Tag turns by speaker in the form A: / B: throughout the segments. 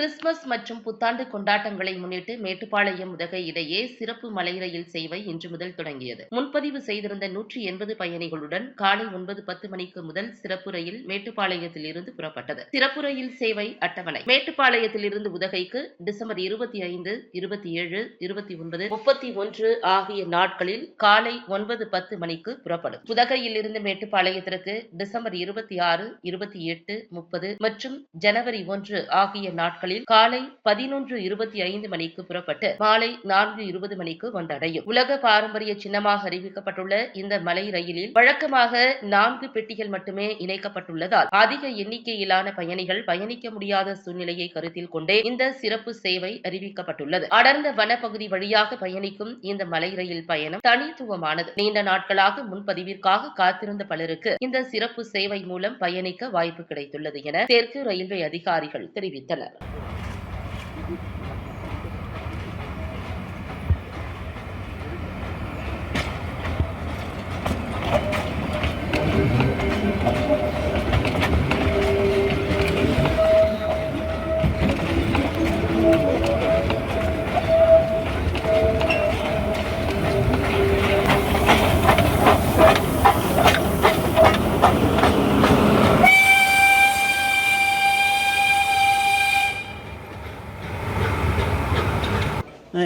A: Christmas மற்றும் புத்தாண்டு கொண்டாட்டங்களை முன்னிட்டு மேட்டுப்பாளையம் உதகை இடையே சிறப்பு மலை ரயில் சேவை இன்று முதல் தொடங்கியது. முன்பதிவு செய்திருந்த 180 பயணிகளுடன் காலை 9:10 மணிக்கு முதல் சிறப்பு ரயில் மேட்டுப்பாளையத்தில் இருந்து புறப்பட்டது. சிறப்பு ரயில் சேவை அட்டவணை: மேட்டுப்பாளையத்தில் இருந்து உதகைக்கு டிசம்பர் 25, 27, 29, 31 ஆகிய நாட்களில் காலை 9:10 மணிக்கு புறப்படும். உதகையில் இருந்து மேட்டுப்பாளையத்திற்கு டிசம்பர் 26, 28, 30 மற்றும் ஜனவரி 1 ஆகிய நாட்களில் காலை 11:25 மணிக்கு புறப்பட்டு மாலை 4:20 மணிக்கு வந்தடையும். உலக பாரம்பரிய சின்னமாக அறிவிக்கப்பட்டுள்ள இந்த மலை ரயிலில் வழக்கமாக 4 பெட்டிகள் மட்டுமே இணைக்கப்பட்டுள்ளதால் அதிக எண்ணிக்கையிலான பயணிகள் பயணிக்க முடியாத சூழ்நிலையை கருத்தில் கொண்டே இந்த சிறப்பு சேவை அறிவிக்கப்பட்டுள்ளது. அடர்ந்த வனப்பகுதி வழியாக பயணிக்கும் இந்த மலை ரயில் பயணம் தனித்துவமானது. நீண்ட நாட்களாக முன்பதிவிற்காக காத்திருந்த பலருக்கு இந்த சிறப்பு சேவை மூலம் பயணிக்க வாய்ப்பு கிடைத்துள்ளது என தெற்கு ரயில்வே அதிகாரிகள் தெரிவித்தனர்.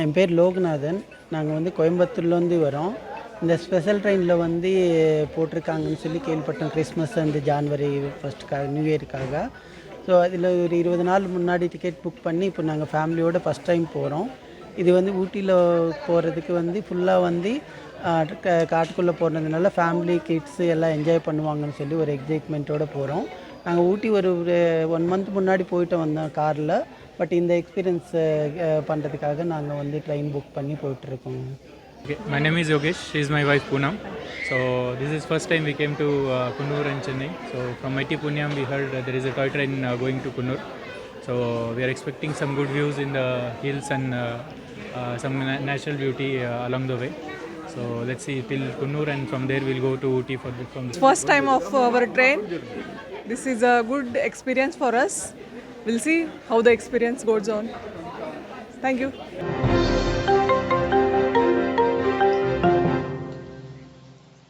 B: என் பேர் லோகநாதன். நாங்கள் கோயம்புத்தூர்லேருந்து வரோம். இந்த ஸ்பெஷல் ட்ரெயினில் போட்டிருக்காங்கன்னு சொல்லி கேள்விப்பட்டோம். கிறிஸ்மஸ் அண்ட் ஜான்வரி ஃபஸ்ட்டுக்காக, நியூ இயருக்காக. ஸோ அதில் ஒரு 20 நாள் முன்னாடி டிக்கெட் புக் பண்ணி இப்போ நாங்கள் ஃபேமிலியோடு ஃபஸ்ட் டைம் போகிறோம். இது ஊட்டியில் போகிறதுக்கு ஃபுல்லாக காட்டுக்குள்ளே போகிறதுனால ஃபேமிலி கிட்ஸு எல்லாம் என்ஜாய் பண்ணுவாங்கன்னு சொல்லி ஒரு எக்ஸைட்மெண்ட்டோடு போகிறோம். நாங்கள் ஊட்டி ஒரு 1 மந்த் முன்னாடி போயிட்டு வந்தோம் காரில். பட் இந்த எக்ஸ்பீரியன்ஸ் பண்ணுறதுக்காக நாங்கள் ட்ரெயின் புக் பண்ணி போயிட்டுருக்கோம்.
C: Okay, my name is Yogesh. She is my wife Poonam. So this is first time we came to Kunnur and Chennai. So from IT Punyam we heard there is a toy train going to Kunnur. So we are expecting some good views in the hills and some natural beauty along the way. So let's see till Kunnur and from there we'll go to Ooty for from there.
D: First time of our train. This is a good experience for us. We'll see how the experience goes on. Thank you.